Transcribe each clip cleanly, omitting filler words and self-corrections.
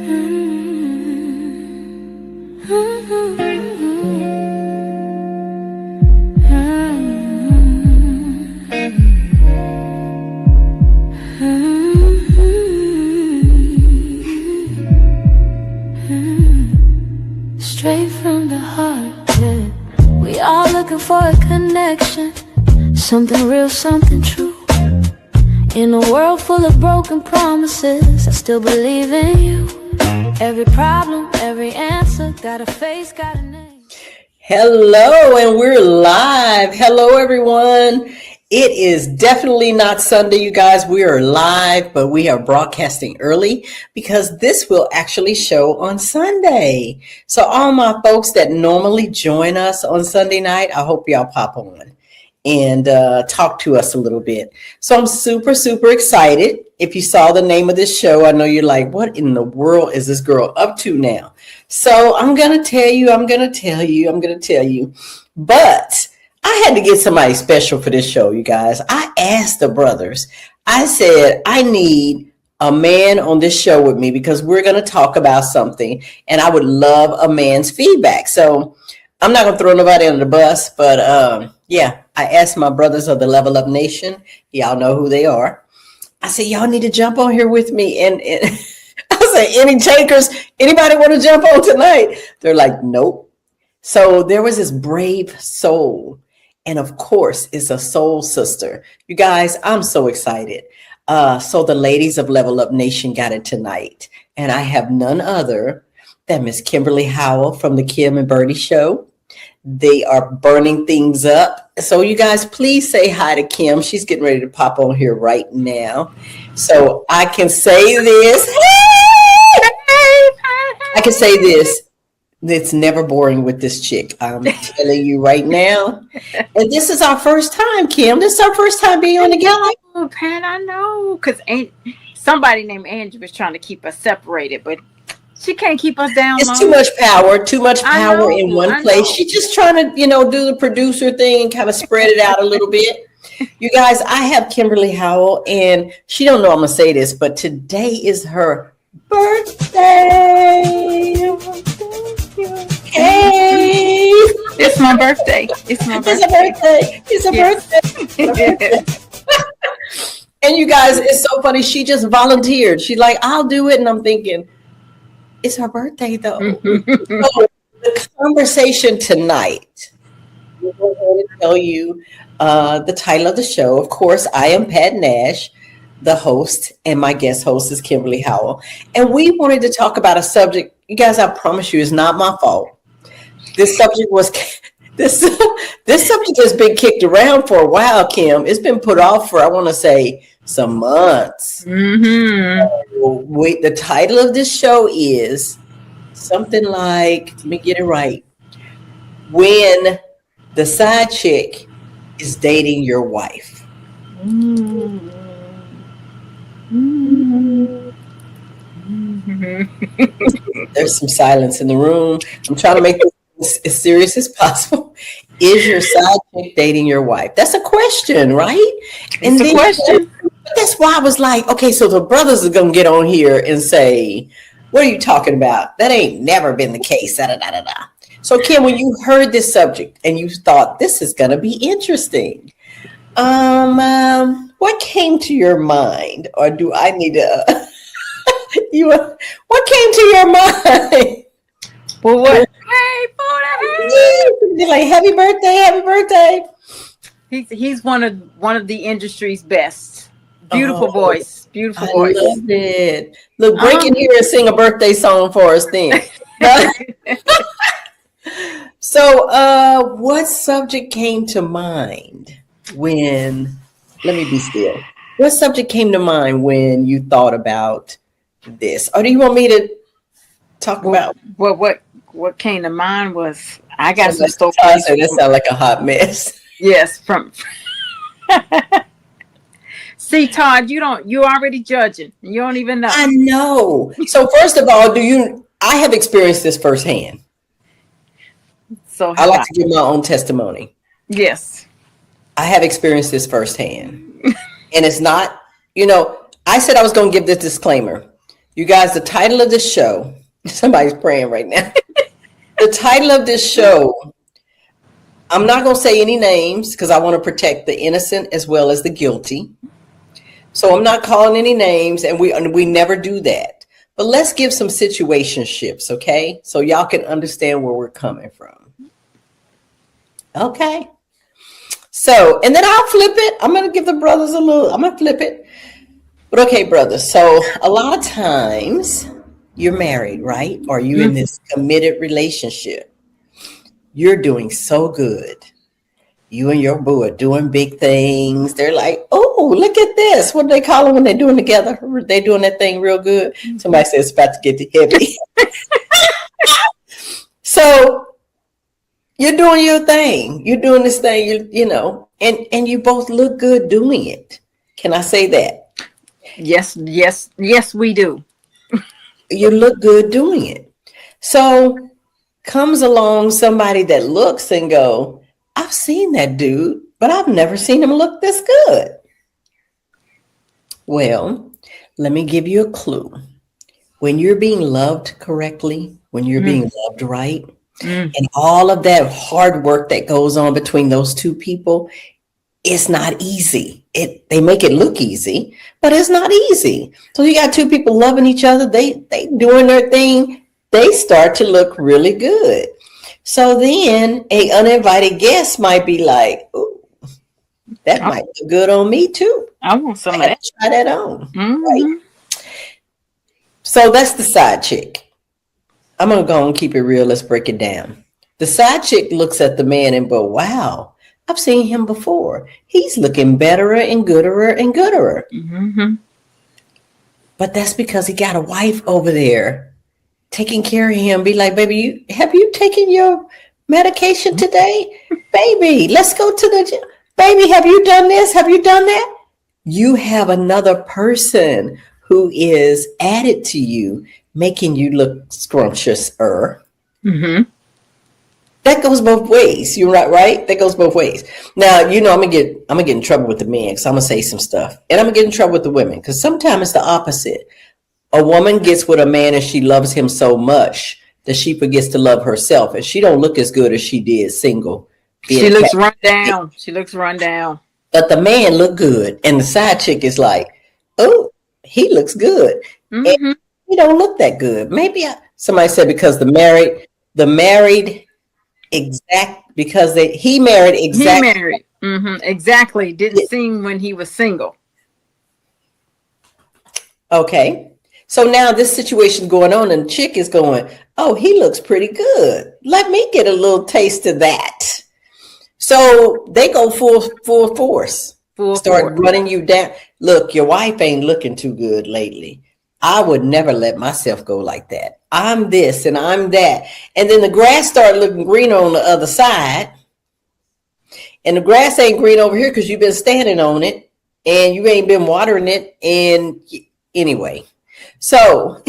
Straight from the heart, yeah. We all looking for a connection, something real, something true. In a world full of broken promises, I still believe in you. Every problem, every answer, got a face, got a name. Hello, and we're live. Hello, everyone. It is definitely not Sunday, you guys. We are live, but we are broadcasting early because this will actually show on Sunday. So all my folks that normally join us on Sunday night, I hope y'all pop on and talk to us a little bit. So I'm super, super excited. If you saw the name of this show, I know you're like, what in the world is this girl up to now? So I'm going to tell you. But I had to get somebody special for this show, you guys. I asked the brothers. I said, I need a man on this show with me because we're going to talk about something, and I would love a man's feedback. So I'm not going to throw nobody under the bus, but yeah, I asked my brothers of the Level Up Nation. Y'all know who they are. I said, y'all need to jump on here with me. And I said, any takers? Anybody want to jump on tonight? They're like, nope. So there was this brave soul. And of course, it's a soul sister. You guys, I'm so excited. So the ladies of Level Up Nation got it tonight. And I have none other than Miss Kimberly Howell from the Kim and BERTY show. They are burning things up. So you guys, please say hi to Kim. She's getting ready to pop on here right now. So I can say this. I can say this. It's never boring with this chick. I'm telling you right now. And this is our first time, Kim. This is our first time being on the guy. Oh, Pat, I know. Because somebody named Angee was trying to keep us separated, but she can't keep us down. It's long. too much power in one place. She's just trying to, do the producer thing and kind of spread it out a little bit. You guys, I have Kimberly Howell, and she don't know I'm going to say this, but today is her birthday. Hey, it's my birthday. It's a birthday. And you guys, it's so funny. She just volunteered. She's like, I'll do it. And I'm thinking, it's her birthday, though. So the conversation tonight, we're going to tell you the title of the show. Of course, I am Pat Nash, the host, and my guest host is Kimberly Howell. And we wanted to talk about a subject. You guys, I promise you, it's not my fault. This subject has been kicked around for a while, Kim. It's been put off for, I want to say, some months. Mm-hmm. The title of this show is something like, let me get it right. When the side chick is dating your wife. Mm-hmm. There's some silence in the room. I'm trying to make this as serious as possible. Is your side chick dating your wife? That's a question, right? It's a question. That's why I was like, okay, so the brothers are going to get on here and say, what are you talking about? That ain't never been the case. Da, da, da, da, da. So, Kim, when you heard this subject and you thought this is going to be interesting, what came to your mind? Or do I need to... what came to your mind? Well, what? Hey, You're like, happy birthday. He's one of the industry's best. Beautiful voice. Beautiful voice. I love it. Look, break in here and sing a birthday song for us then. So, what subject came to mind when, let me be still. What subject came to mind when you thought about this? Or do you want me to talk about? Well, what came to mind was, I got some stories. That sounds like a hot mess. Yes, from see, Todd, you already judging. You don't even know. I know. So first of all, I have experienced this firsthand. So I like to give my own testimony. Yes. I have experienced this firsthand. And it's not, I said I was going to give this disclaimer. You guys, the title of this show, somebody's praying right now. The title of this show, I'm not going to say any names because I want to protect the innocent as well as the guilty. So I'm not calling any names, and we never do that. But let's give some situationships, okay? So y'all can understand where we're coming from. Okay. So, and then I'll flip it. I'm going to give the brothers I'm going to flip it. But okay, brothers. So a lot of times you're married, right? Or you're in this committed relationship. You're doing so good. You and your boo are doing big things. They're like, oh, look at this. What do they call them when they're doing together? They're doing that thing real good. Somebody says it's about to get heavy. So you're doing your thing. You're doing this thing, you know, and you both look good doing it. Can I say that? Yes, we do. You look good doing it. So comes along somebody that looks and go, I've seen that dude, but I've never seen him look this good. Well, let me give you a clue. When you're being loved correctly, when you're being loved right, and all of that hard work that goes on between those two people, it's not easy. They make it look easy, but it's not easy. So you got two people loving each other. They doing their thing. They start to look really good. So then a uninvited guest might be like, "Ooh, that might look good on me too. I want some of that. Try that on." Right? So that's the side chick. I'm going to go and keep it real. Let's break it down. The side chick looks at the man and go, wow, I've seen him before. He's looking betterer and gooderer and gooderer. But that's because he got a wife over there taking care of him. Be like, baby, have you taken your medication today? Baby, let's go to the gym. Baby, have you done this? Have you done that? You have another person who is added to you, making you look scrumptious-er. That goes both ways. You're right? That goes both ways. Now, you know, I'm gonna get in trouble with the men because I'm gonna say some stuff. And I'm gonna get in trouble with the women because sometimes it's the opposite. A woman gets with a man and she loves him so much that she forgets to love herself, and she don't look as good as she did single. She looks run down. But the man look good, and the side chick is like, oh, he looks good. And he don't look that good. Maybe somebody said because he married exactly. He married. Exactly. Didn't sing when he was single. Okay. So now this situation going on, and the chick is going, oh, he looks pretty good. Let me get a little taste of that. So they go full force. Start running you down. Look, your wife ain't looking too good lately. I would never let myself go like that. I'm this and I'm that. And then the grass started looking greener on the other side. And the grass ain't green over here because you've been standing on it and you ain't been watering it. And anyway, so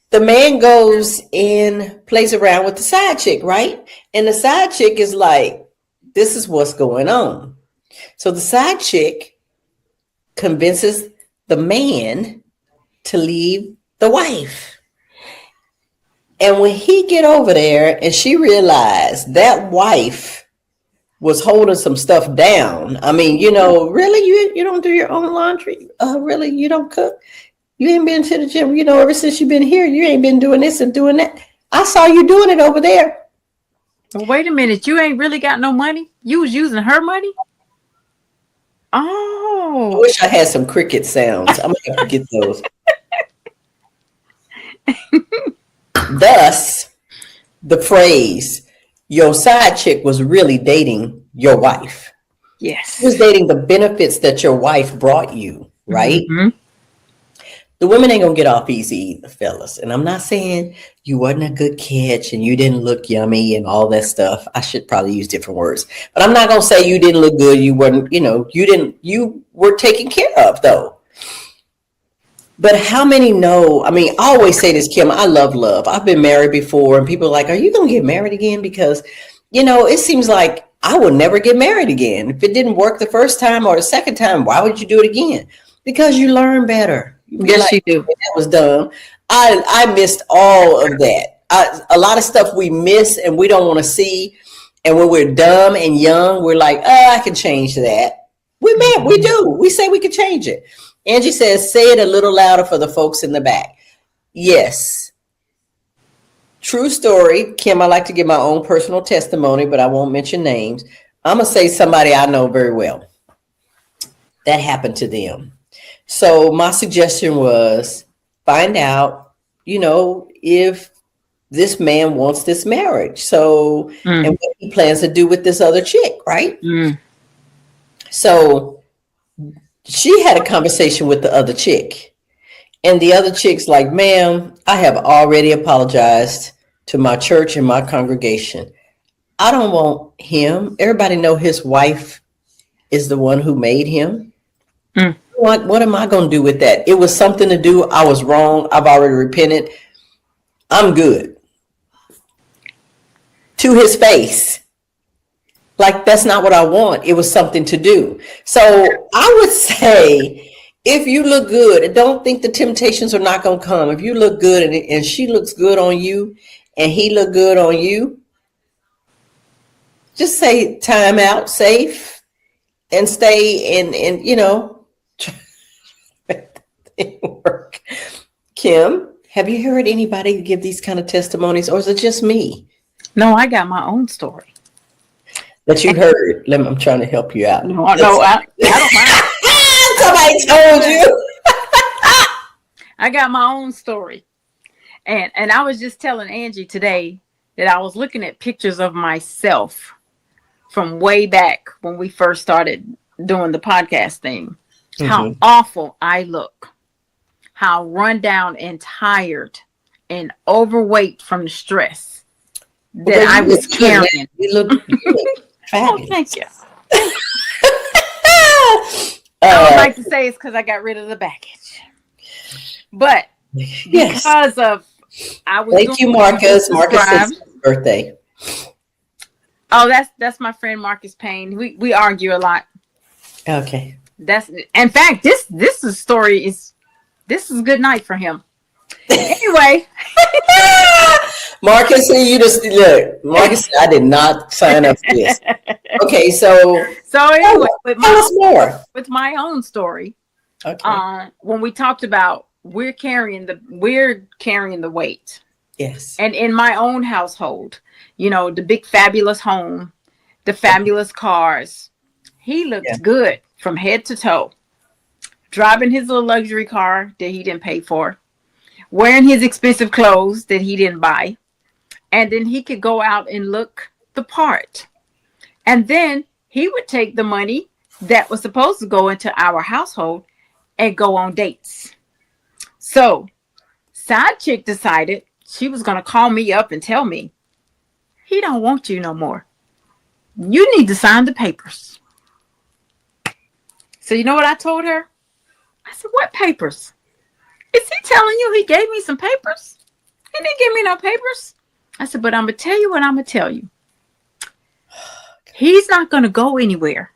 the man goes and plays around with the side chick, right? And the side chick is like, this is what's going on. So the side chick convinces the man to leave the wife. And when he get over there and she realized that wife was holding some stuff down. I mean, you know, really, you don't do your own laundry? Really, you don't cook? You ain't been to the gym? You know, ever since you've been here, you ain't been doing this and doing that. I saw you doing it over there. Well, wait a minute. You ain't really got no money? You was using her money? Oh. I wish I had some cricket sounds. I'm going to have to get those. Thus, the phrase, your side chick was really dating your wife. Yes. She was dating the benefits that your wife brought you, right? The women ain't going to get off easy either, fellas. And I'm not saying you wasn't a good catch and you didn't look yummy and all that stuff. I should probably use different words. But I'm not going to say you didn't look good. You weren't, you were taken care of, though. But how many know? I mean, I always say this, Kim, I love love. I've been married before and people are like, are you going to get married again? Because, it seems like I would never get married again. If it didn't work the first time or the second time, why would you do it again? Because you learn better. Yes, you do. That was dumb. I missed all of that. A lot of stuff we miss and we don't want to see. And when we're dumb and young, we're like, oh, I can change that. We do. We say we can change it. Angee says, say it a little louder for the folks in the back. Yes. True story. Kim, I like to give my own personal testimony, but I won't mention names. I'm going to say somebody I know very well. That happened to them. So my suggestion was find out, if this man wants this marriage. So, and what he plans to do with this other chick, right? So she had a conversation with the other chick. And the other chick's like, ma'am, I have already apologized to my church and my congregation. I don't want him. Everybody know his wife is the one who made him. What am I going to do with that? It was something to do. I was wrong. I've already repented. I'm good. To his face. Like, that's not what I want. It was something to do. So I would say, if you look good, and don't think the temptations are not going to come. If you look good and she looks good on you and he look good on you, just say time out, safe, and stay and work. Kim, have you heard anybody give these kind of testimonies, or is it just me? No, I got my own story. That you heard. I'm trying to help you out. No, I don't mind. Somebody told you. I got my own story. And I was just telling Angee today that I was looking at pictures of myself from way back when we first started doing the podcast thing. How awful I look. How run down and tired and overweight from the stress that I was carrying. You look oh, thank you. I would like to say it's because I got rid of the baggage. But because of I was thank you, Marcus. Marcus' birthday. Oh, that's my friend Marcus Payne. We argue a lot. Okay. That's in fact this is story is this is a good night for him. Anyway. Marcus, you just look. Marcus, I did not sign up for this. Okay, so anyway, tell us more. With my own story. Okay. When we talked about we're carrying the weight. Yes. And in my own household, the big fabulous home, the fabulous cars. He looked good from head to toe. Driving his little luxury car that he didn't pay for. Wearing his expensive clothes that he didn't buy. And then he could go out and look the part. And then he would take the money that was supposed to go into our household and go on dates. So, side chick decided she was going to call me up and tell me, he don't want you no more. You need to sign the papers. So, you know what I told her? I said, what papers? Is he telling you he gave me some papers? He didn't give me no papers. I said, but I'm going to tell you what I'm going to tell you. He's not going to go anywhere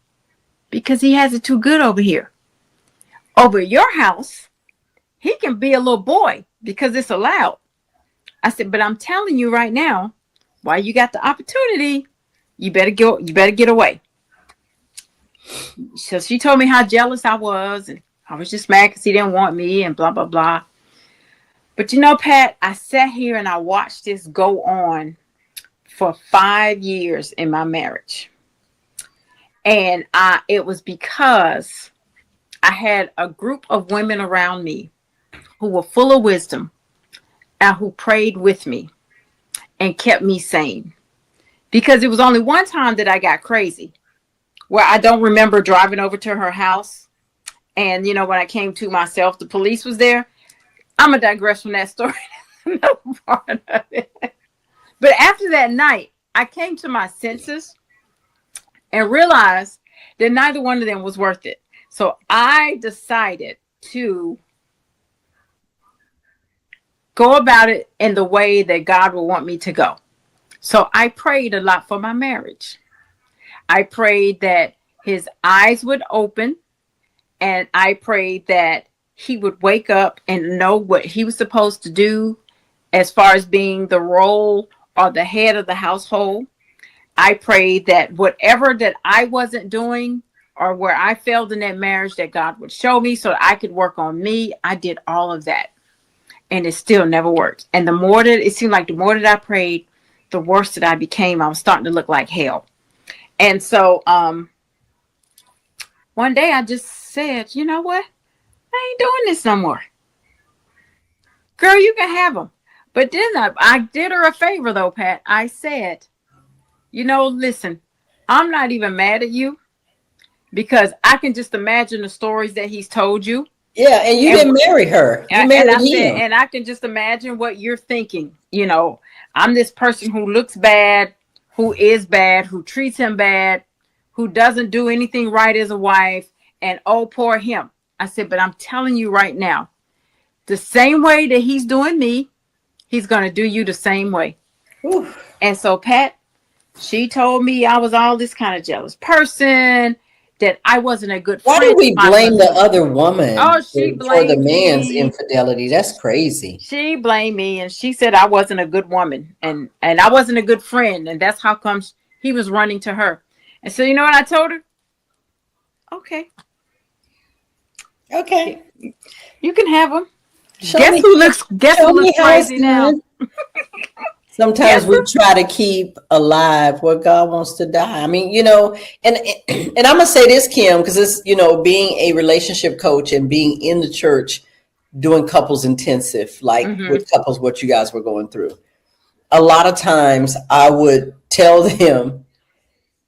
because he has it too good over here. Over your house, he can be a little boy because it's allowed. I said, but I'm telling you right now, while you got the opportunity, you better get away. So she told me how jealous I was, and I was just mad because he didn't want me and blah, blah, blah. But Pat, I sat here and I watched this go on for 5 years in my marriage. And it was because I had a group of women around me who were full of wisdom and who prayed with me and kept me sane. Because it was only one time that I got crazy, where I don't remember driving over to her house. And, when I came to myself, the police was there. I'm going to digress from that story. No part of it. But after that night, I came to my senses and realized that neither one of them was worth it. So I decided to go about it in the way that God would want me to go. So I prayed a lot for my marriage. I prayed that his eyes would open, and I prayed that he would wake up and know what he was supposed to do as far as being the role or the head of the household. I prayed that whatever that I wasn't doing or where I failed in that marriage, that God would show me so that I could work on me. I did all of that. And it still never worked. And the more that it seemed like the more that I prayed, the worse that I became. I was starting to look like hell. And so one day I just said, you know what? I ain't doing this no more. Girl, you can have them. But then I did her a favor though, Pat. I said, you know, listen, I'm not even mad at you because I can just imagine the stories that he's told you. Yeah, and you didn't marry her. You married him. And I can just imagine what you're thinking. You know, I'm this person who looks bad, who is bad, who treats him bad, who doesn't do anything right as a wife, and oh, poor him. I said, but I'm telling you right now, the same way that he's doing me, he's going to do you the same way. Oof. And so, Pat, she told me I was all this kind of jealous person, that I wasn't a good friend. Why do we blame the other woman for the man's infidelity? That's crazy. She blamed me, and she said I wasn't a good woman, and I wasn't a good friend, and that's how come he was running to her. And so, you know what I told her? Okay. You can have him. Guess who looks crazy now? Sometimes we try to keep alive what God wants to die. I mean, you know, and I'm going to say this, Kim, because it's, you know, being a relationship coach and being in the church, doing couples intensive, like with couples, what you guys were going through. A lot of times I would tell them,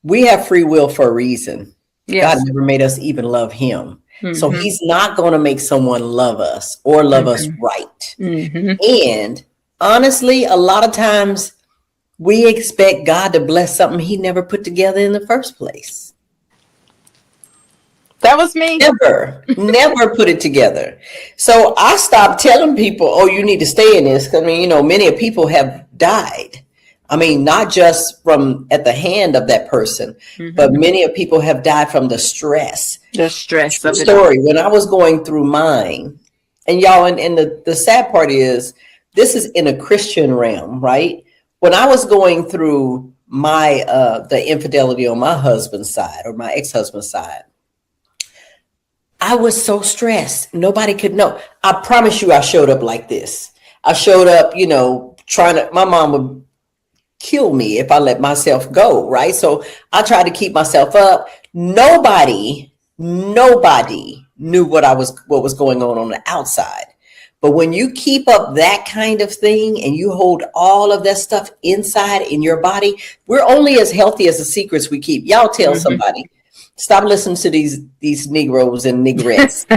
we have free will for a reason. Yes. God never made us even love him. So he's not going to make someone love us or love us right. And honestly, a lot of times we expect God to bless something he never put together in the first place. That was me. Never put it together. So I stopped telling people, oh, you need to stay in this. I mean, you know, many people have died. I mean, not just from at the hand of that person, but many of people have died from the stress. The stress of the story. When I was going through mine, and y'all, and the sad part is, this is in a Christian realm, right? When I was going through my the infidelity on my husband's side or my ex-husband's side, I was so stressed. Nobody could know. I promise you I showed up like this. I showed up, you know, my mom would kill me if I let myself go, right? So I tried to keep myself up. Nobody knew what was going on the outside. But when you keep up that kind of thing and you hold all of that stuff inside in your body, we're only as healthy as the secrets we keep. Y'all tell somebody, stop listening to these Negroes and Negrettes.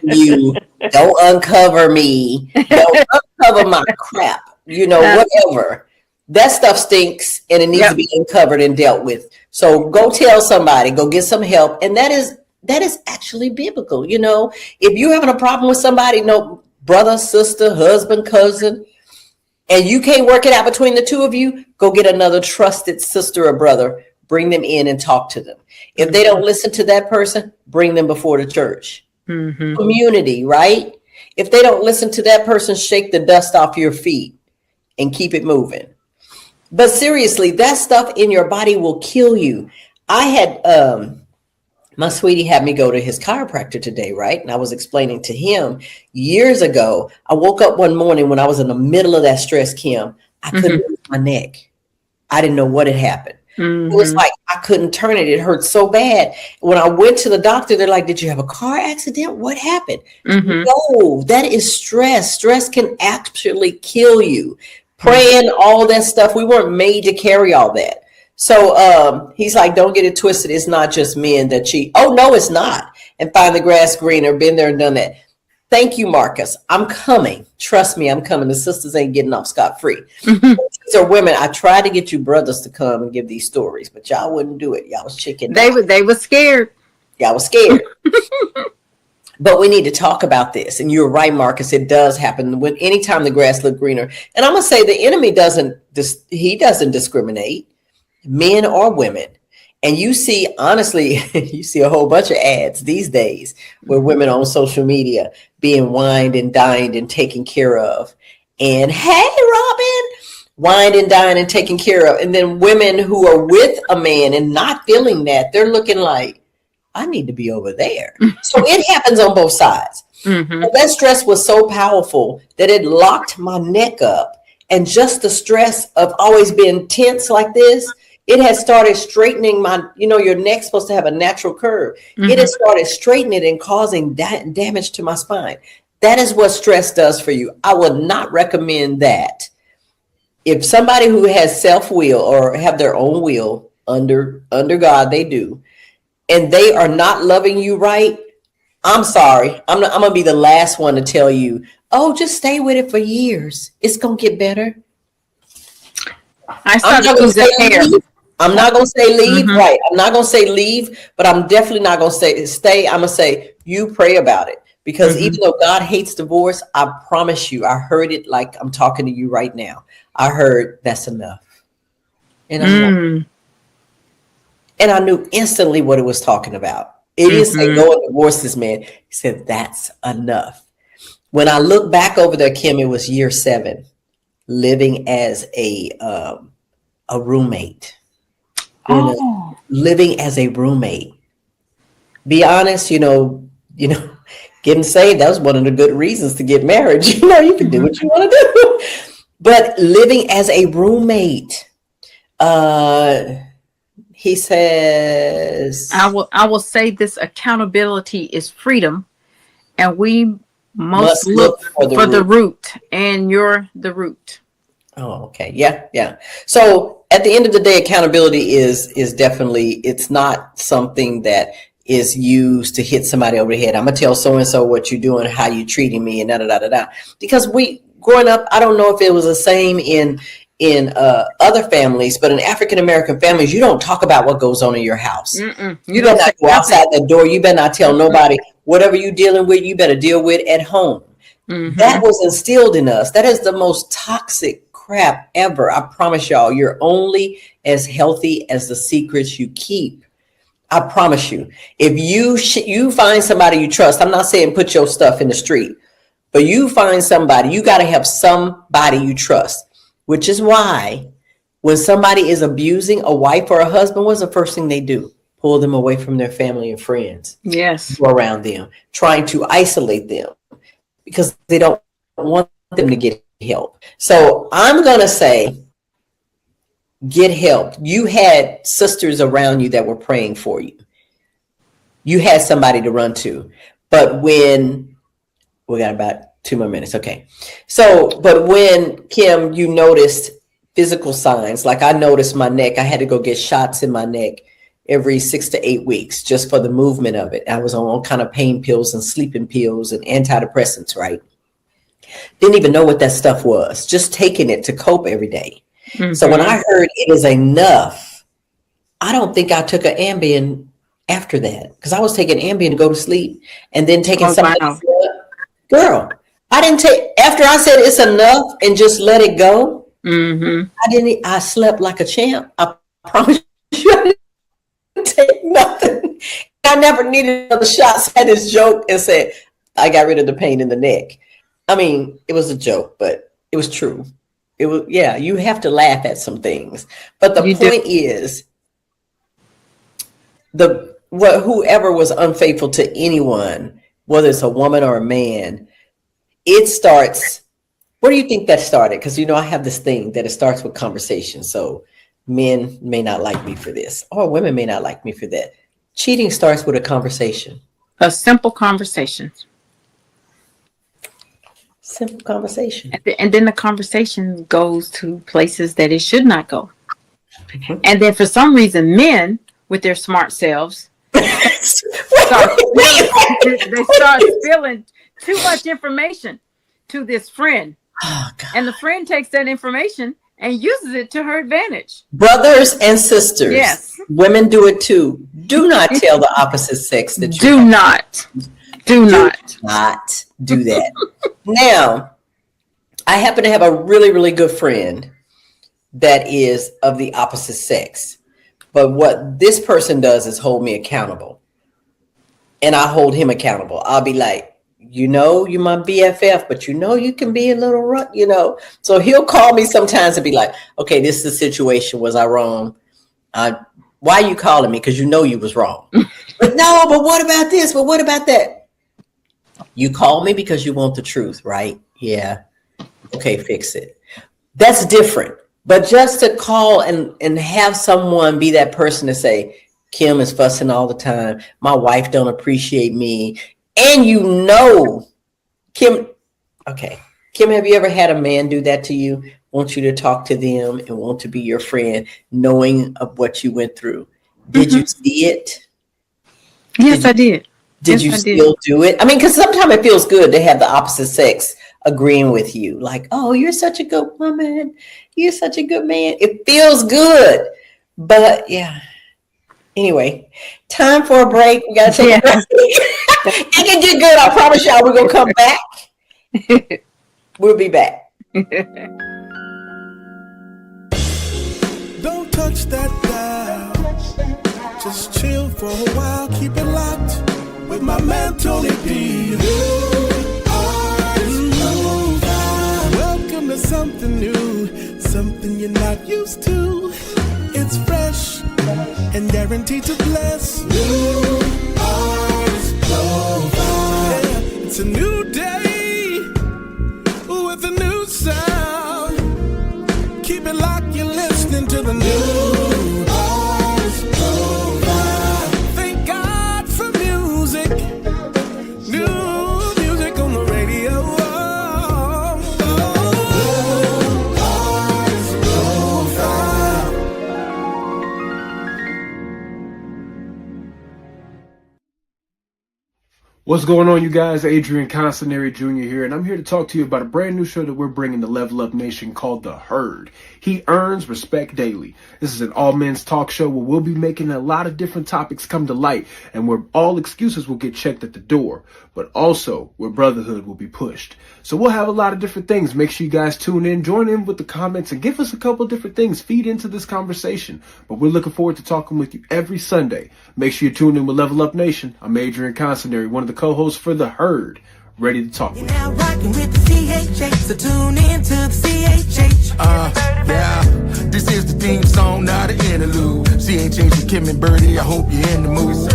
You don't uncover me. Don't uncover my crap. You know, whatever. That stuff stinks and it needs to be uncovered and dealt with. So go tell somebody, go get some help. And that is actually biblical. You know, if you're having a problem with somebody, no, brother, sister, husband, cousin, and you can't work it out between the two of you, go get another trusted sister or brother, bring them in and talk to them. If they don't listen to that person, bring them before the church. Community, right? If they don't listen to that person, shake the dust off your feet and keep it moving. But seriously, that stuff in your body will kill you. I had, my sweetie had me go to his chiropractor today, right? And I was explaining to him years ago, I woke up one morning when I was in the middle of that stress, Kim, I couldn't move my neck. I didn't know what had happened. It was like, I couldn't turn it. It hurt so bad. When I went to the doctor, they're like, did you have a car accident? What happened? No, that is stress. Stress can actually kill you. Praying, all that stuff. We weren't made to carry all that. So he's like, don't get it twisted. It's not just men that cheat. Oh, no, it's not. And find the grass greener. Been there and done that. Thank you, Marcus. I'm coming. Trust me, I'm coming. The sisters ain't getting off scot-free. These are women. I tried to get you brothers to come and give these stories, but y'all wouldn't do it. Y'all was chicken. They were scared. Y'all was scared. But we need to talk about this. And you're right, Marcus. It does happen when anytime the grass look greener. And I'm going to say the enemy doesn't discriminate, men or women. And you see, honestly, you see a whole bunch of ads these days where women on social media being wined and dined and taken care of. And hey, Robin, wined and dined and taken care of. And then women who are with a man and not feeling that, they're looking like, I need to be over there. So it happens on both sides. But that stress was so powerful that it locked my neck up. And just the stress of always being tense like this, it has started straightening your neck's supposed to have a natural curve. It has started straightening it and causing damage to my spine. That is what stress does for you. I would not recommend that. If somebody who has self-will or have their own will under God, they do, and they are not loving you right, I'm sorry. I'm going to be the last one to tell you, oh, just stay with it for years. It's going to get better. I'm not going to say leave. Right. I'm not going to say leave, but I'm definitely not going to say stay. I'm going to say you pray about it, because even though God hates divorce, I promise you, I heard it like I'm talking to you right now. I heard that's enough. And I knew instantly what it was talking about. It is say go and divorce this man. He said, that's enough. When I look back over there, Kim, it was year 7, living as a roommate. Living as a roommate. Be honest, getting saved, that was one of the good reasons to get married. You can do what you want to do. But living as a roommate, he says, I will say this: accountability is freedom, and we must look for the root, and you're the root. Oh, okay. Yeah. So at the end of the day, accountability is definitely, it's not something that is used to hit somebody over the head. I'm gonna tell so and so what you're doing, how you treating me, and da. Because growing up, I don't know if it was the same in other families, but in African American families, you don't talk about what goes on in your house. You better not go outside the door. You better not tell nobody. Whatever you're dealing with, you better deal with at home. That was instilled in us. That is the most toxic crap ever. I promise y'all, you're only as healthy as the secrets you keep. I promise you. If you find somebody you trust, I'm not saying put your stuff in the street, but you find somebody, you got to have somebody you trust, which is why when somebody is abusing a wife or a husband, what's the first thing they do? Pull them away from their family and friends. Yes. Around them, trying to isolate them because they don't want them to get help. So I'm going to say, get help. You had sisters around you that were praying for you. You had somebody to run to. But when we got about 2 more minutes. Okay. So, but when Kim, you noticed physical signs, like I noticed my neck, I had to go get shots in my neck every 6 to 8 weeks just for the movement of it. I was on all kind of pain pills and sleeping pills and antidepressants, right? Didn't even know what that stuff was, just taking it to cope every day. So when I heard it is enough, I don't think I took an Ambien after that, because I was taking Ambien to go to sleep and then taking something. Wow. Girl, I didn't take, after I said it's enough and just let it go, I slept like a champ. I promise you, I didn't take nothing. I never needed another shot. So I had this joke and said, I got rid of the pain in the neck. I mean, it was a joke, but it was true. It was, yeah, you have to laugh at some things. But the point is, whoever was unfaithful to anyone, whether it's a woman or a man, it starts, where do you think that started? Because, I have this thing that it starts with conversation. So men may not like me for this, or women may not like me for that. Cheating starts with a conversation. A simple conversation. Simple conversation. And then the conversation goes to places that it should not go. And then for some reason, men with their smart selves, start spilling too much information to this friend. Oh, God. And the friend takes that information and uses it to her advantage. Brothers and sisters. Yes. Women do it too. Do not tell the opposite sex that you do not do that. Now, I happen to have a really, really good friend that is of the opposite sex. But what this person does is hold me accountable. And I hold him accountable. I'll be like, you my BFF, but you can be a little rough, So he'll call me sometimes and be like, okay, this is the situation. Was I wrong? Why are you calling me? Because you was wrong. But what about this? But what about that? You call me because you want the truth, right? Yeah. Okay, fix it. That's different. But just to call and have someone be that person to say, Kim is fussing all the time. My wife don't appreciate me. And Kim, have you ever had a man do that to you? Want you to talk to them and want to be your friend, knowing of what you went through. Did you see it? Yes, I did. Did you still do it? I mean, because sometimes it feels good to have the opposite sex agreeing with you. Like, oh, you're such a good woman. You're such a good man. It feels good. But yeah. Anyway, time for a break. We got to take a break. It can get good. I promise y'all we're going to come back. We'll be back. Don't touch that dial. Just chill for a while. Keep it locked with my man Tony D. Welcome to something new, something you're not used to. It's fresh and guaranteed to bless. New Artist Global. It's a new day with a new sound. Keep it locked, you're listening to the new Artist Global. Thank God for music. New music on the radio. What's going on, you guys? Adrian Constanary Jr. here, and I'm here to talk to you about a brand new show that we're bringing to Level Up Nation called The Herd. He earns respect daily. This is an all-men's talk show where we'll be making a lot of different topics come to light, and where all excuses will get checked at the door, but also where brotherhood will be pushed. So we'll have a lot of different things. Make sure you guys tune in, join in with the comments, and give us a couple different things. Feed into this conversation. But we're looking forward to talking with you every Sunday. Make sure you tune in with Level Up Nation. I'm Adrian Constanary, one of the co-hosts for The Herd, ready to talk with you. Now rocking with the CHH, so tune in to the CHH. Yeah, this is the theme song, not an interlude. CHH with Kim and BERTY, I hope you're in the mood.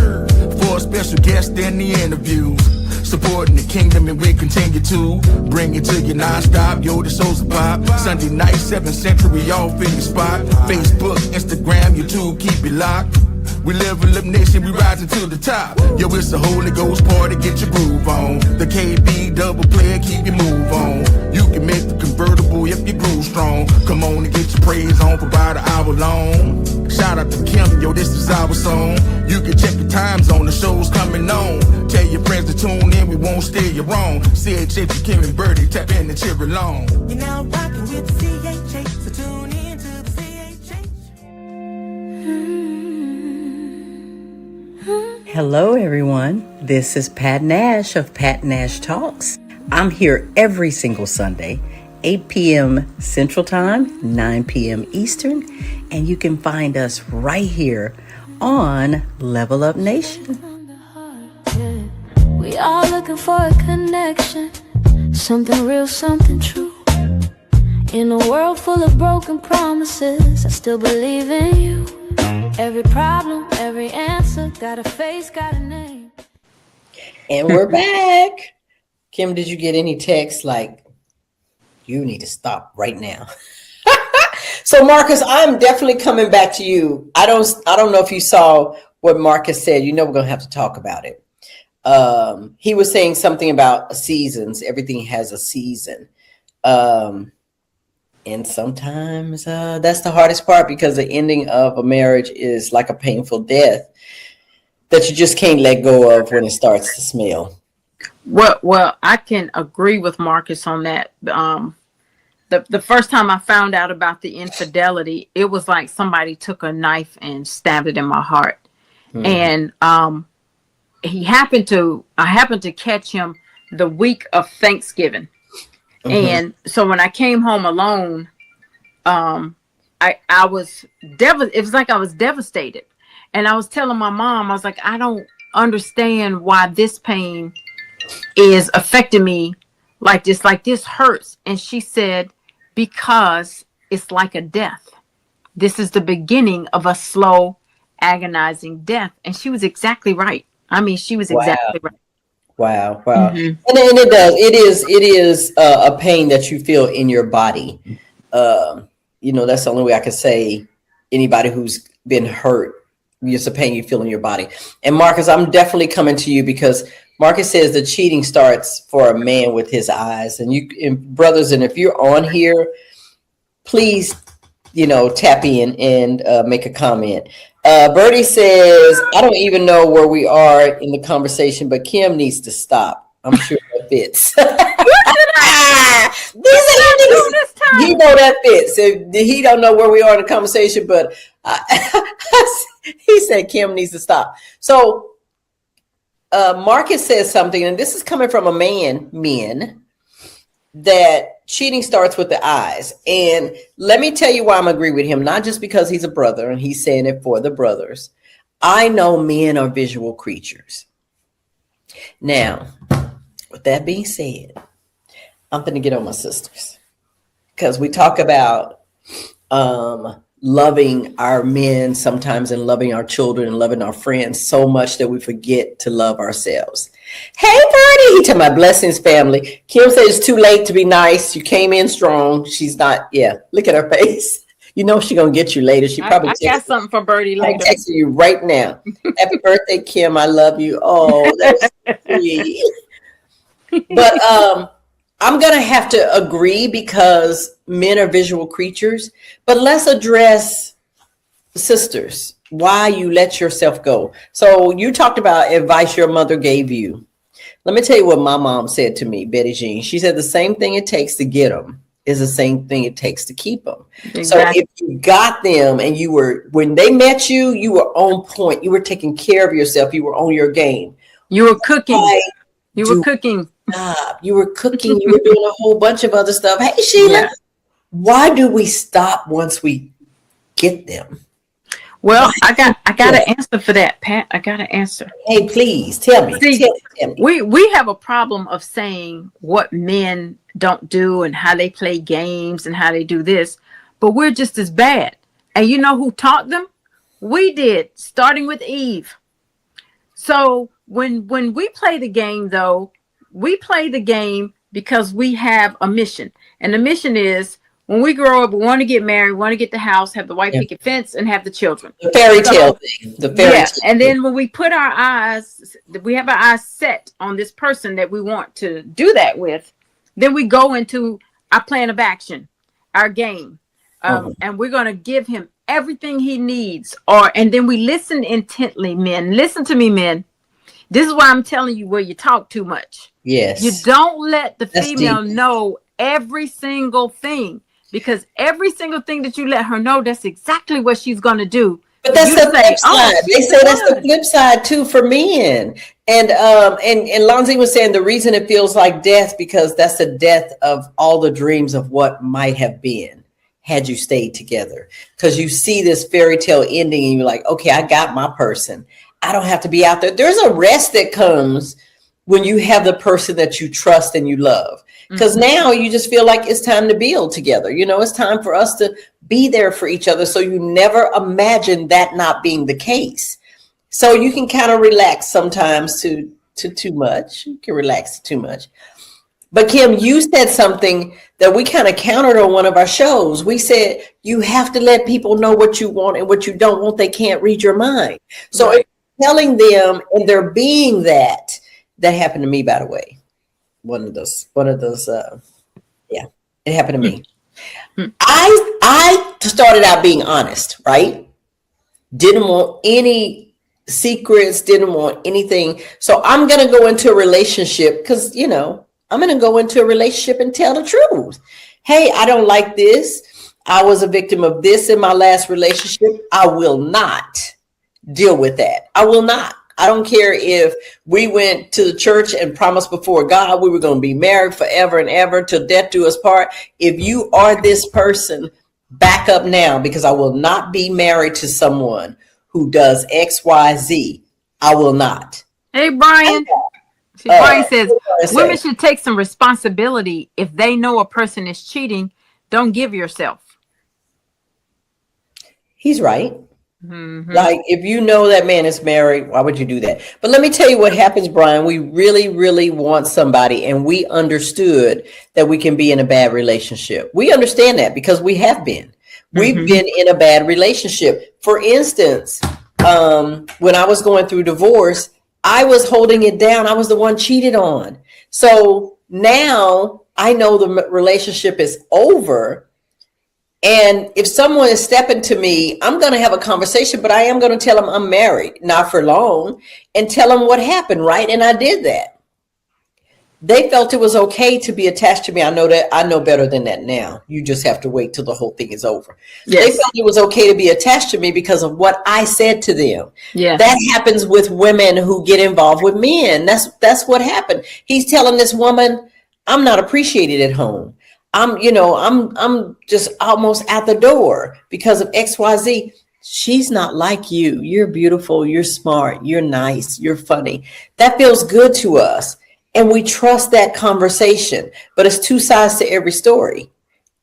For a special guest in the interview. Supporting the kingdom and we continue to bring it to you non-stop. Yo, the show's a pop. Sunday night, 7th Century, all in your spot. Facebook, Instagram, YouTube, keep it locked. We Level Up Nation, we rising to the top. Yo, it's the Holy Ghost party, get your groove on. The KB double player, keep your move on. You can make the convertible if you groove strong. Come on and get your praise on for about an hour long. Shout out to Kim, yo, this is our song. You can check the time zone, the show's coming on. Tell your friends to tune in, we won't steer you wrong. CHH with Kim and BERTY, tap in and cheer along. You're now rocking with the CHH, so tune in to the CHH. Hello, everyone. This is Pat Nash of Pat Nash Talks. I'm here every single Sunday, 8 p.m. Central Time, 9 p.m. Eastern, and you can find us right here on Level Up Nation. We all looking for a connection, something real, something true. In a world full of broken promises, I still believe in you. Every problem, every answer, got a face, got a name. And we're back. Kim, did you get any texts like, you need to stop right now? So Marcus, I'm definitely coming back to you. I don't know if you saw what Marcus said. We're going to have to talk about it. He was saying something about seasons. Everything has a season. And sometimes that's the hardest part, because the ending of a marriage is like a painful death that you just can't let go of when it starts to smell. Well, I can agree with Marcus on that. The first time I found out about the infidelity, it was like somebody took a knife and stabbed it in my heart. Mm-hmm. And I happened to catch him the week of Thanksgiving. Mm-hmm. And so when I came home alone, I was it was like I was devastated. And I was telling my mom, I was like, I don't understand why this pain is affecting me like this. Like, this hurts. And she said, because it's like a death. This is the beginning of a slow, agonizing death. And she was exactly right. I mean, she was exactly right. Wow. And it does. It is a pain that you feel in your body. That's the only way I could say anybody who's been hurt. It's a pain you feel in your body. And Marcus, I'm definitely coming to you because Marcus says the cheating starts for a man with his eyes. And brothers, and if you're on here, please, tap in and make a comment. Bertie says, I don't even know where we are in the conversation, but Kim needs to stop. I'm sure that fits. He know that fits. He don't know where we are in the conversation, but he said Kim needs to stop. So Marcus says something, and this is coming from a men, that cheating starts with the eyes. And let me tell you why I'm agree with him, not just because he's a brother and he's saying it for the brothers. I know men are visual creatures. Now, with that being said, I'm going to get on my sisters because we talk about loving our men sometimes and loving our children and loving our friends so much that we forget to love ourselves. Hey, Bertie, he talking about blessings, family. Kim said it's too late to be nice. You came in strong. She's not. Yeah, look at her face. She's going to get you later. She probably I got something for Bertie later. I'm texting you right now. Happy birthday, Kim. I love you. Oh, that's sweet. But I'm going to have to agree because men are visual creatures. But let's address sisters, why you let yourself go. So you talked about advice your mother gave you. Let me tell you what my mom said to me, Betty Jean. She said the same thing it takes to get them is the same thing it takes to keep them. Exactly. So if you got them and when they met you, you were on point. You were taking care of yourself. You were on your game. You were cooking. You were cooking. You were cooking. You were doing a whole bunch of other stuff. Hey, Sheila, why do we stop once we get them? Well, I got an answer for that, Pat. I got an answer. Hey, please tell me. See, tell me. We have a problem of saying what men don't do and how they play games and how they do this, but we're just as bad. And you know who taught them? We did, starting with Eve. So when we play the game, though, we play the game because we have a mission. And the mission is when we grow up, we want to get married, we want to get the house, have the white picket fence, and have the children. The fairy tale thing. The fairy tale. And then when we put our eyes, we have our eyes set on this person that we want to do that with, then we go into our plan of action, our game. And we're going to give him everything he needs. And then we listen intently, men. Listen to me, men. This is why I'm telling you where you talk too much. Yes. You don't let the female know every single thing, because every single thing that you let her know, that's exactly what she's going to do. But that's the flip side. They say that's the flip side too for men. And Lonzie was saying the reason it feels like death, because that's the death of all the dreams of what might have been had you stayed together. Because you see this fairy tale ending and you're like, okay, I got my person. I don't have to be out there. There's a rest that comes when you have the person that you trust and you love. Because now you just feel like it's time to build together. It's time for us to be there for each other. So you never imagine that not being the case. So you can kind of relax sometimes to too much. You can relax too much. But Kim, you said something that we kind of countered on one of our shows. We said, you have to let people know what you want and what you don't want. They can't read your mind. So if you're telling them and they're being that happened to me, by the way. One of those, yeah, it happened to me. I started out being honest, right? Didn't want any secrets, didn't want anything. So I'm going to go into a relationship because, I'm going to go into a relationship and tell the truth. Hey, I don't like this. I was a victim of this in my last relationship. I will not deal with that. I will not. I don't care if we went to the church and promised before God we were going to be married forever and ever till death do us part. If you are this person, back up now because I will not be married to someone who does X, Y, Z. I will not. Hey, Brian. Brian says women should take some responsibility. If they know a person is cheating, don't give yourself. He's right. Like, if you know that man is married, why would you do that? But let me tell you what happens, Brian. We really, really want somebody, and we understood that we can be in a bad relationship. We understand that because we have been. We've been in a bad relationship. For instance, when I was going through divorce, I was holding it down. I was the one cheated on. So now I know the relationship is over. And if someone is stepping to me, I'm going to have a conversation, but I am going to tell them I'm married, not for long, and tell them what happened, right? And I did that. They felt it was okay to be attached to me. I know that. I know better than that now. You just have to wait till the whole thing is over. Yes. They felt it was okay to be attached to me because of what I said to them. Yeah. That happens with women who get involved with men. That's what happened. He's telling this woman, I'm not appreciated at home. I'm just almost at the door because of XYZ. She's not like you. You're beautiful. You're smart. You're nice. You're funny. That feels good to us. And we trust that conversation. But it's two sides to every story.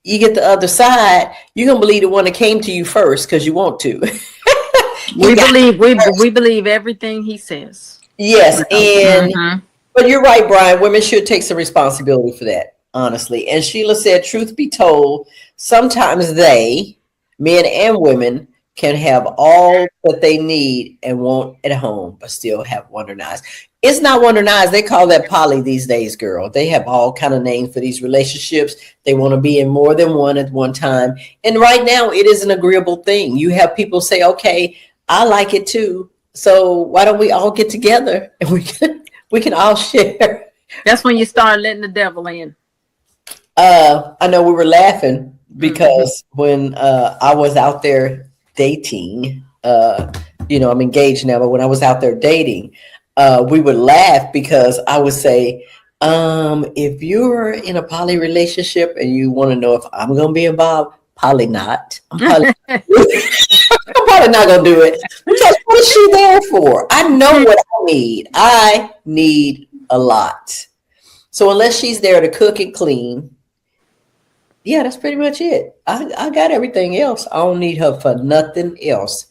You get the other side, you're going to believe the one that came to you first because you want to. we believe everything he says. Yes. And but you're right, Brian. Women should take some responsibility for that. Honestly. And Sheila said, truth be told, sometimes they, men and women, can have all that they need and want at home, but still have wandering eyes. It's not wandering eyes. They call that poly these days, girl. They have all kind of names for these relationships. They want to be in more than one at one time. And right now, it is an agreeable thing. You have people say, okay, I like it too. So why don't we all get together and we can all share. That's when you start letting the devil in. I know we were laughing because when I was out there dating, I'm engaged now, but when I was out there dating, we would laugh because I would say, if you're in a poly relationship and you want to know if I'm going to be involved, probably not. I'm probably not going to do it because what is she there for? I know what I need. I need a lot. So unless she's there to cook and clean, yeah, that's pretty much it. I got everything else. I don't need her for nothing else.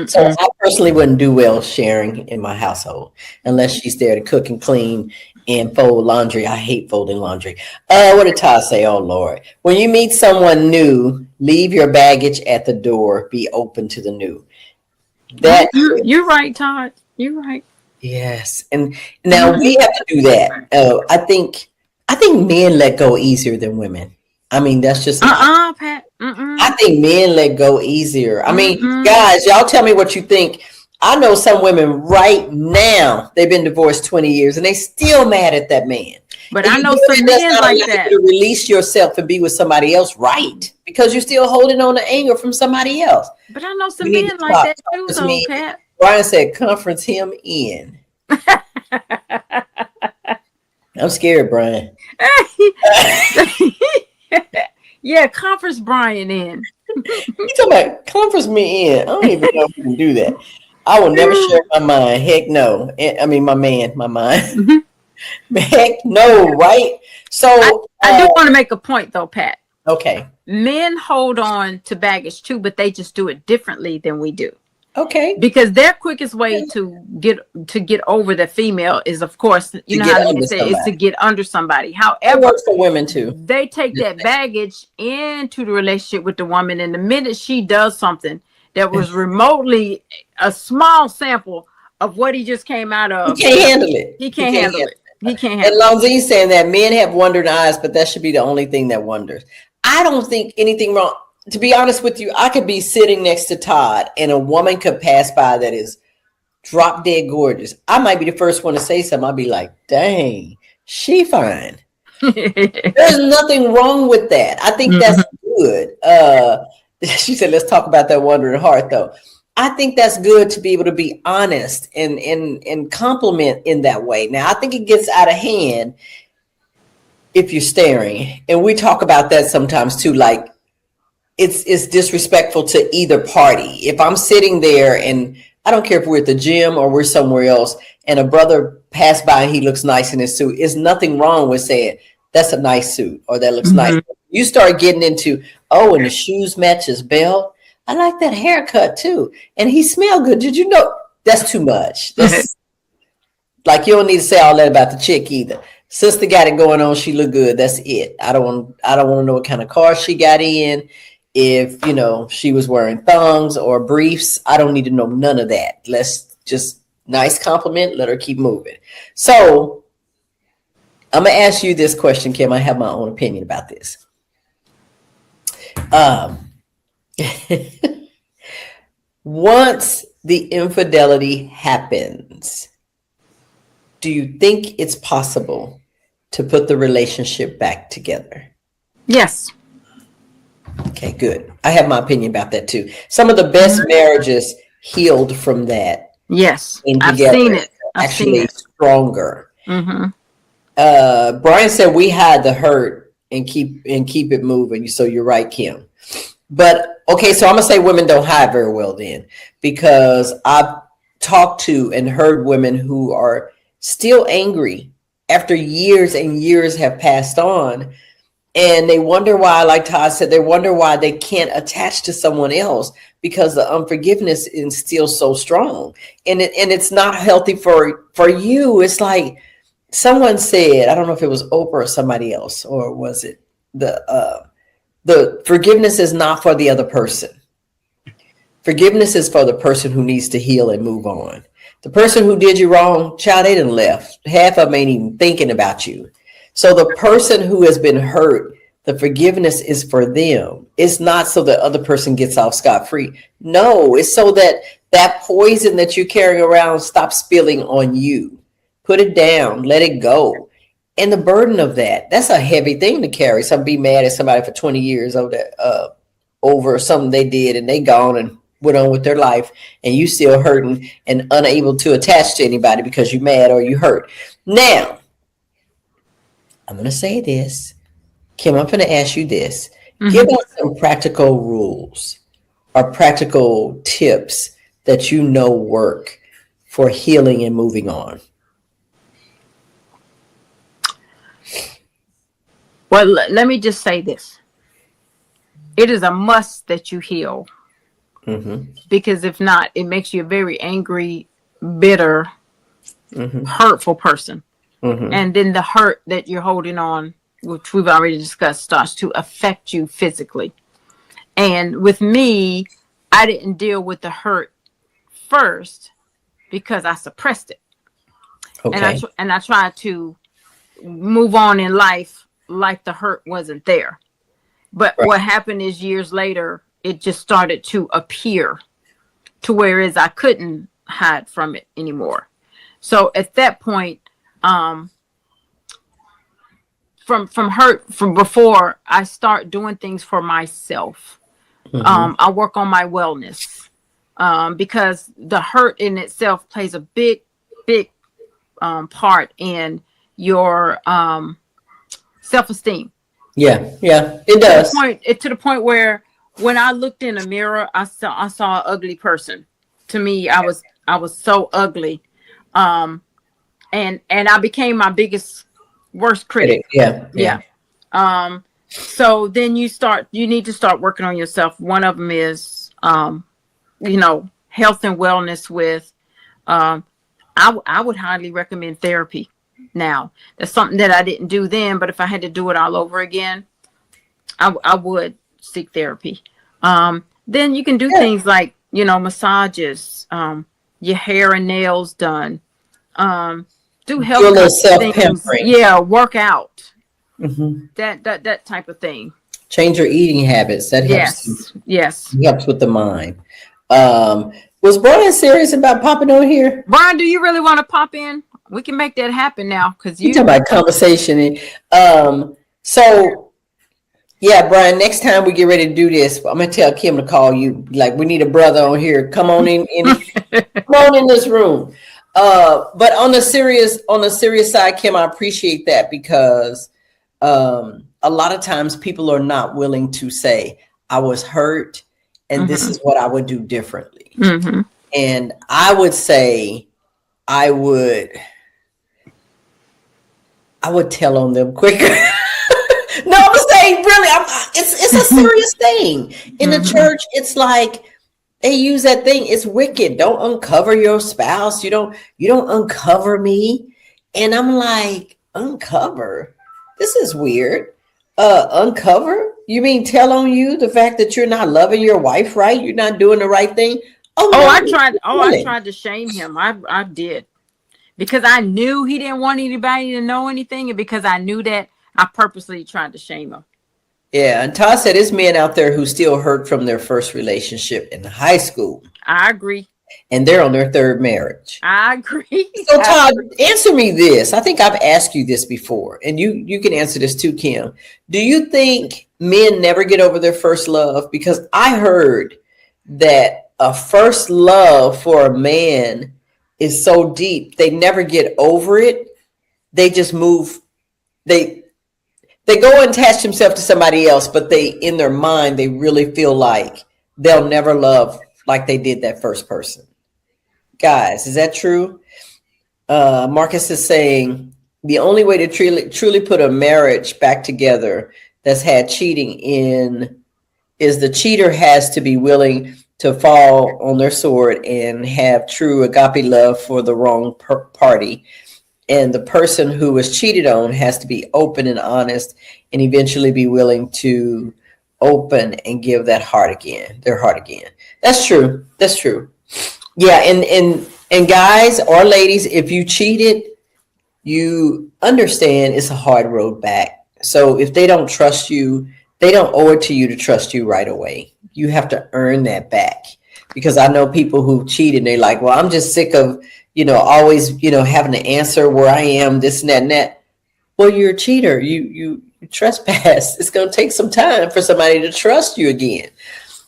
So I personally wouldn't do well sharing in my household unless she's there to cook and clean and fold laundry. I hate folding laundry. What did Todd say? Oh, Lord. When you meet someone new, leave your baggage at the door. Be open to the new. You're right, Todd. You're right. Yes. And now we have to do that. I think men let go easier than women. I mean, that's just Pat. I think men let go easier. I mean, guys, y'all tell me what you think. I know some women right now, they've been divorced 20 years and they still mad at that man. But I know some men like that. To release yourself and be with somebody else, right? Because you're still holding on to anger from somebody else. But I know some men like that too, though, Pat. Brian said, conference him in. I'm scared, Brian. Yeah, conference Brian in. You talking about conference me in? I don't even know if you can do that. I will never share my mind. Heck no. I mean, my mind. Heck no, right? So I do want to make a point, though, Pat. Okay. Men hold on to baggage too, but they just do it differently than we do. Okay. Because their quickest way to get over the female is, of course, you know how they say, is to get under somebody. However, it works for women too. They take that baggage into the relationship with the woman, and the minute she does something that was remotely a small sample of what he just came out of, he can't handle it. He can't handle it. He can't handle it. And Longzine saying that men have wandering eyes, but that should be the only thing that wonders. I don't think anything wrong. To be honest with you, I could be sitting next to Todd and a woman could pass by that is drop dead gorgeous. I might be the first one to say something. I'll be like, dang, she fine. There's nothing wrong with that. I think that's good. She said, let's talk about that wandering heart though. I think that's good to be able to be honest and compliment in that way. Now, I think it gets out of hand if you're staring. And we talk about that sometimes too, like, it's disrespectful to either party. If I'm sitting there and I don't care if we're at the gym or we're somewhere else and a brother passed by and he looks nice in his suit, there's nothing wrong with saying that's a nice suit or that looks nice. You start getting into, oh, and the shoes match his belt. I like that haircut too. And he smelled good. Did you know? That's too much. That's like, you don't need to say all that about the chick either. Sister got it going on. She look good. That's it. I don't want to know what kind of car she got in. If, you know, she was wearing thongs or briefs, I don't need to know none of that. Let's just nice compliment. Let her keep moving. So I'm going to ask you this question, Kim. I have my own opinion about this. Once the infidelity happens, do you think it's possible to put the relationship back together? Yes. Okay, good. I have my opinion about that too. Some of the best marriages healed from that. Yes. I've seen it. Actually stronger. Mm-hmm. Brian said we hide the hurt and keep it moving. So you're right, Kim. But okay, so I'm gonna say women don't hide very well then, because I've talked to and heard women who are still angry after years and years have passed on, and they wonder why, like Todd said, they wonder why they can't attach to someone else because the unforgiveness is still so strong, and it's not healthy for you. It's like someone said, I don't know if it was Oprah or somebody else, or was it the forgiveness is not for the other person. Forgiveness is for the person who needs to heal and move on. The person who did you wrong, child, they done left. Half of them ain't even thinking about you. So the person who has been hurt, the forgiveness is for them. It's not so the other person gets off scot-free. No, it's so that that poison that you're carrying around stops spilling on you. Put it down, let it go. And the burden of that's a heavy thing to carry. Some be mad at somebody for 20 years over something they did and they gone and went on with their life, and you still hurting and unable to attach to anybody because you mad or you hurt. Now, I'm going to say this. Kim, I'm going to ask you this. Mm-hmm. Give us some practical rules or practical tips that you know work for healing and moving on. Well, let me just say this. It is a must that you heal. Mm-hmm. Because if not, it makes you a very angry, bitter, hurtful person. Mm-hmm. And then the hurt that you're holding on, which we've already discussed, starts to affect you physically. And with me, I didn't deal with the hurt first because I suppressed it. Okay. And I tried to move on in life like the hurt wasn't there. But what happened is years later, it just started to appear to whereas I couldn't hide from it anymore. So at that point, from before I start doing things for myself, I work on my wellness, because the hurt in itself plays a big part in your self-esteem. Yeah, it does. To the point where when I looked in a mirror, I saw an ugly person. To me, I was so ugly, and I became my worst critic. Yeah. So then you need to start working on yourself. One of them is, health and wellness with, I would highly recommend therapy. Now, that's something that I didn't do then, but if I had to do it all over again, I would seek therapy. Then you can do things like, massages, your hair and nails done, do health things. Yeah, work out. Mm-hmm. That type of thing. Change your eating habits. That helps. Yes. It helps with the mind. Was Brian serious about popping on here? Brian, do you really want to pop in? We can make that happen now, because you talking about conversation. So yeah, Brian, next time we get ready to do this, I'm gonna tell Kim to call you. Like, we need a brother on here. Come on in come on in this room. But on the serious side, Kim, I appreciate that, because a lot of times people are not willing to say, I was hurt, and this Mm-hmm. is what I would do differently. Mm-hmm. And I would say I would tell on them quicker. No, I'm saying really, it's a serious thing. In the church, it's like they use that thing. It's wicked. Don't uncover your spouse. You don't uncover me. And I'm like, uncover? This is weird. Uncover? You mean tell on you the fact that you're not loving your wife right? You're not doing the right thing? Oh, no, I tried to shame him. I did. Because I knew he didn't want anybody to know anything, and because I knew that, I purposely tried to shame him. Yeah, and Todd said there's men out there who still hurt from their first relationship in high school. I agree. And they're on their third marriage. I agree. So Todd, answer me this. I think I've asked you this before, and you can answer this too, Kim. Do you think men never get over their first love? Because I heard that a first love for a man is so deep, they never get over it. They just move. They go and attach themselves to somebody else, but in their mind, they really feel like they'll never love like they did that first person. Guys, is that true? Marcus is saying the only way to truly put a marriage back together that's had cheating in is the cheater has to be willing to fall on their sword and have true agape love for the wrong party. And the person who was cheated on has to be open and honest and eventually be willing to open and give their heart again. That's true. That's true. Yeah. And guys or ladies, if you cheated, you understand it's a hard road back. So if they don't trust you, they don't owe it to you to trust you right away. You have to earn that back, because I know people who cheated and they're like, well, I'm just sick of, always, having to answer where I am, this and that and that. Well, you're a cheater. You trespass. It's going to take some time for somebody to trust you again.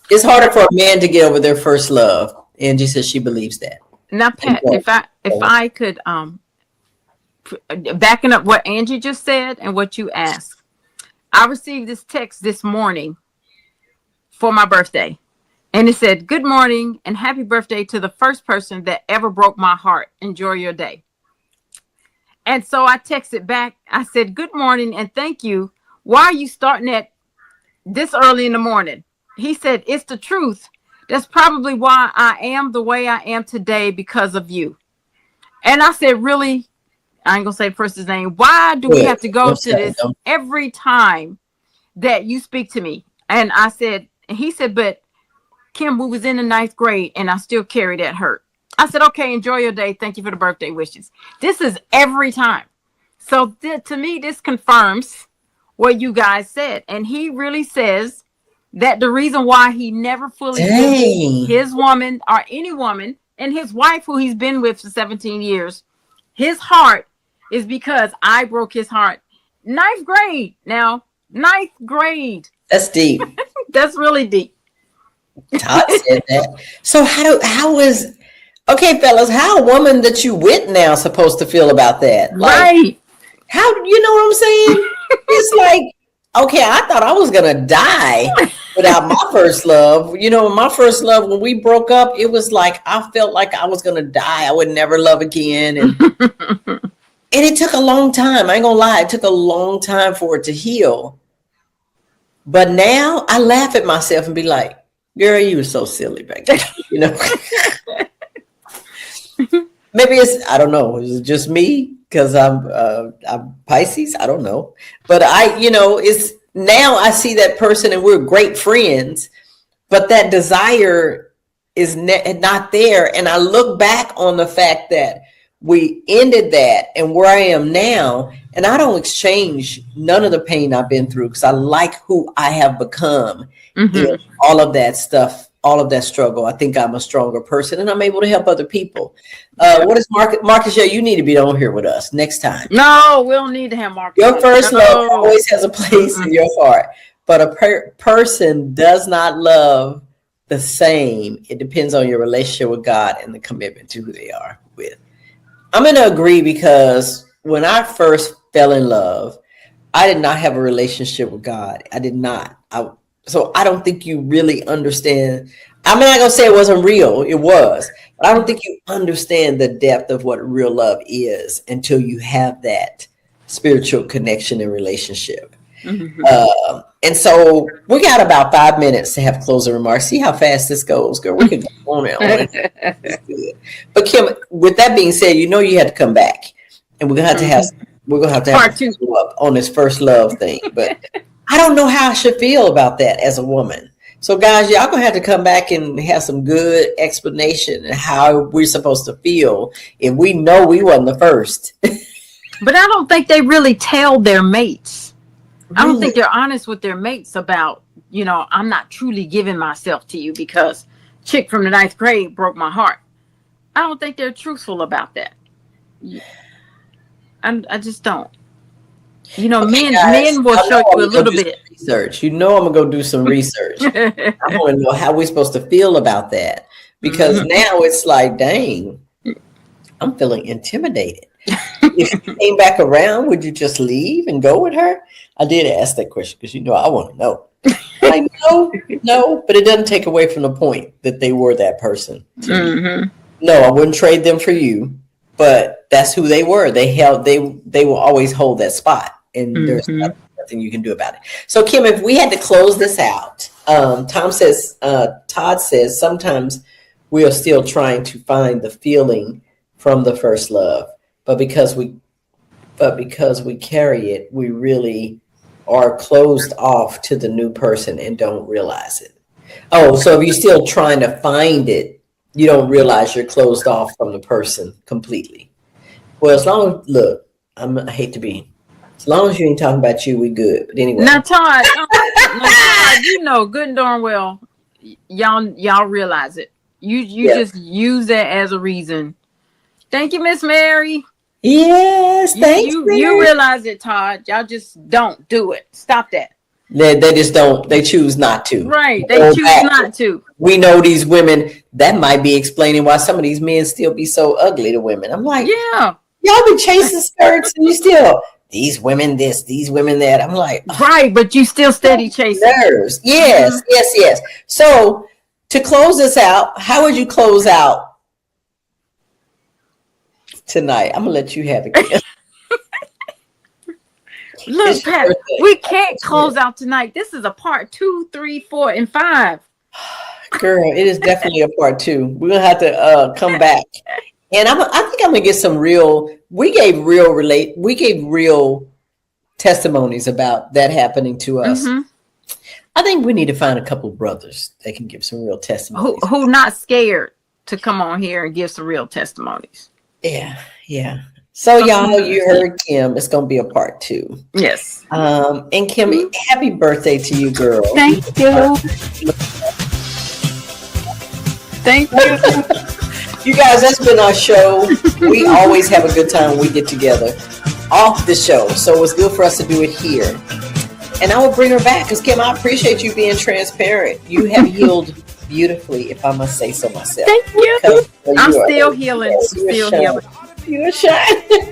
It's harder for a man to get over their first love. Angee says she believes that. Now, Pat, if I could, backing up what Angee just said and what you asked, I received this text this morning for my birthday. And it said, good morning and happy birthday to the first person that ever broke my heart. Enjoy your day. And so I texted back. I said, good morning and thank you. Why are you starting at this early in the morning? He said, it's the truth. That's probably why I am the way I am today, because of you. And I said, really? I ain't going to say the person's name. Why do we have to go to this every time that you speak to me? And I said, and he said, but Kim, we was in the 9th grade and I still carry that hurt. I said, okay, enjoy your day. Thank you for the birthday wishes. This is every time. So to me, this confirms what you guys said. And he really says that the reason why he never fully gives his woman or any woman and his wife, who he's been with for 17 years, his heart is because I broke his heart. 9th grade now, 9th grade. That's deep. That's really deep. Todd said that. So okay, fellas, how a woman that you with now supposed to feel about that? Like, right. How, you know what I'm saying? It's like, okay, I thought I was going to die without my first love. My first love, when we broke up, it was like, I felt like I was going to die. I would never love again. And, and it took a long time. I ain't going to lie. It took a long time for it to heal. But now I laugh at myself and be like, girl, you were so silly back then, Maybe I don't know. Is it just me? Because I'm Pisces? I don't know. But it's now I see that person and we're great friends, but that desire is not there. And I look back on the fact that we ended that and where I am now, and I don't exchange none of the pain I've been through, because I like who I have become in all of that stuff, all of that struggle. I think I'm a stronger person and I'm able to help other people. What is Marcus? Yeah, you need to be on here with us next time. No, we'll need to have Marcus. Your first love always has a place in your heart, but a person does not love the same. It depends on your relationship with God and the commitment to who they are with. I'm going to agree, because when I first fell in love, I did not have a relationship with God. I did not. So I don't think you really understand. I'm not going to say it wasn't real. It was. But I don't think you understand the depth of what real love is until you have that spiritual connection and relationship. And so we got about 5 minutes to have closing remarks. See how fast this goes, girl. We could go on and on. It's good. But Kim, with that being said, you had to come back, and we're gonna have to have Part two up on this first love thing. But I don't know how I should feel about that as a woman. So guys, y'all gonna have to come back and have some good explanation and how we're supposed to feel if we know we wasn't the first. But I don't think they really tell their mates. I don't think they're honest with their mates about, I'm not truly giving myself to you because chick from the 9th grade broke my heart. I don't think they're truthful about that. I just don't. Men will show you a little bit. Research. I'm going to go do some research. I want to know how we're supposed to feel about that. Because now it's like, dang, I'm feeling intimidated. If you came back around, would you just leave and go with her? I did ask that question because I want to know. Like, no, but it doesn't take away from the point that they were that person. No, I wouldn't trade them for you, but that's who they were. They will always hold that spot, and there's nothing you can do about it. So, Kim, if we had to close this out, Todd says sometimes we are still trying to find the feeling from the first love, but because we carry it, we really are closed off to the new person and don't realize it. Oh, so if you're still trying to find it, you don't realize you're closed off from the person completely. Well, as long as, as long as you ain't talking about you, we good. But anyway. Now, Todd, good and darn well, y'all realize it. You just use that as a reason. Thank you, Miss Mary. Yes, thank you. You realize it, Todd. Y'all just don't do it. Stop that. They just don't. They choose not to. Right. They choose not to. We know these women. That might be explaining why some of these men still be so ugly to women. I'm like, yeah, y'all be chasing skirts and you still these women this, these women that. I'm like, right, but you still steady chasing nerves. Yes, yes. So to close this out, how would you close out tonight? I'm gonna let you have it. Look, Pat, we can't close out tonight. This is a part 2, 3, 4, and 5. Girl, it is definitely a part 2. We're gonna have to come back, and I think I'm gonna get some real. We gave real testimonies about that happening to us. I think we need to find a couple of brothers that can give some real testimonies. Who not scared to come on here and give some real testimonies. Yeah. So y'all, you heard Kim. It's gonna be a part 2. Yes. And Kim, happy birthday to you, girl. Thank you. Thank you. You guys, that's been our show. We always have a good time when we get together off the show. So it's good for us to do it here. And I will bring her back because Kim, I appreciate you being transparent. You have healed beautifully, if I must say so myself. Thank you. I'm still healing. You're shy.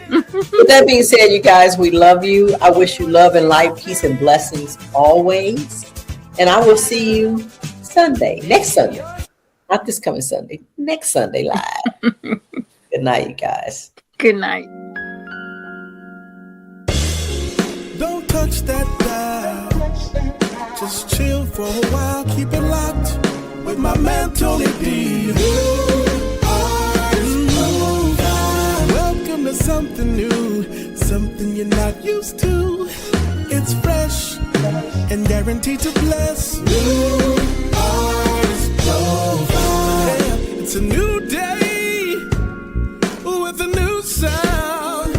With that being said, you guys, we love you. I wish you love and light, peace and blessings always. And I will see you next Sunday. Not this coming Sunday, next Sunday live. Good night, you guys. Good night. Don't touch that dial. Just chill for a while. Keep it locked with my man Tony D. Welcome to something new, something you're not used to. It's fresh and guaranteed to bless. New artist profile. It's a new day with a new sound.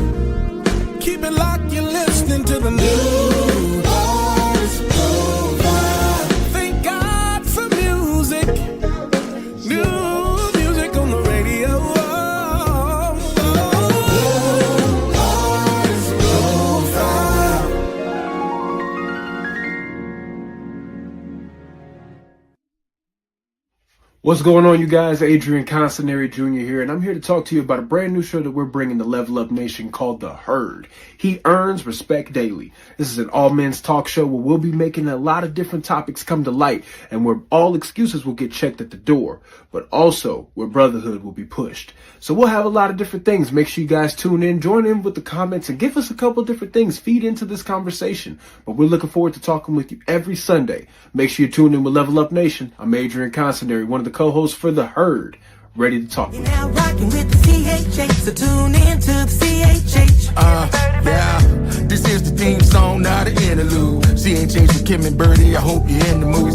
Keep it locked, you're listening to the new artist profile. Thank God for music, new music on the radio. What's going on, you guys? Adrian Constanary Jr. here, and I'm here to talk to you about a brand new show that we're bringing to Level Up Nation called The Herd. He earns respect daily. This is an all-men's talk show where we'll be making a lot of different topics come to light and where all excuses will get checked at the door, but also where brotherhood will be pushed. So we'll have a lot of different things. Make sure you guys tune in, join in with the comments, and give us a couple different things. Feed into this conversation. But we're looking forward to talking with you every Sunday. Make sure you tune in with Level Up Nation. I'm Adrian Constanary, one of the co-hosts for The Herd, ready to talk. You're now rocking with the CHH, so tune in to the CHH. Yeah, this is the theme song, not an interlude. CHH with Kim and BERTY, I hope you're in the mood.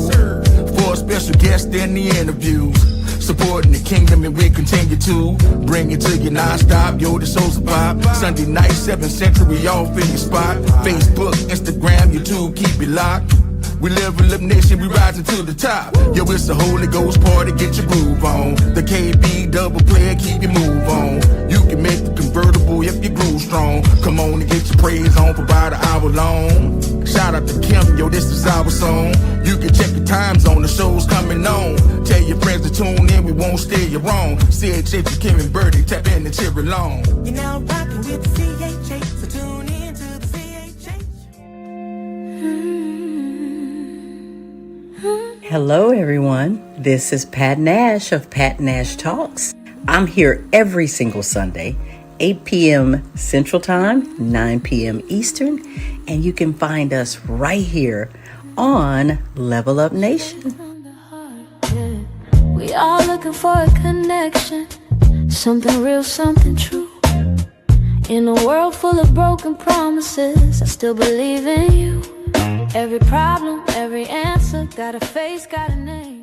For a special guest in the interviews, supporting the kingdom, and we continue to bring it to you non-stop. Yo, the show's a pop. Sunday night, 7 Central, we all in your spot. Facebook, Instagram, YouTube, keep it locked. We Level Up Nation, we rising to the top. Yo, it's a Holy Ghost party, get your groove on. The KB double player, keep your move on. You can make the convertible if you groove strong. Come on and get your praise on for about an hour long. Shout out to Kim, yo, this is our song. You can check the times on the show's coming on. Tell your friends to tune in, we won't steer you wrong. CHH with Kim and BERTY, tap in and cheer along. You're now rocking with the CHH, so tune in to the CHH. Hello, everyone. This is Pat Nash of Pat Nash Talks. I'm here every single Sunday, 8 p.m. Central Time, 9 p.m. Eastern, and you can find us right here on Level Up Nation. We all looking for a connection, something real, something true. In a world full of broken promises, I still believe in you. Every problem, every answer, got a face, got a name.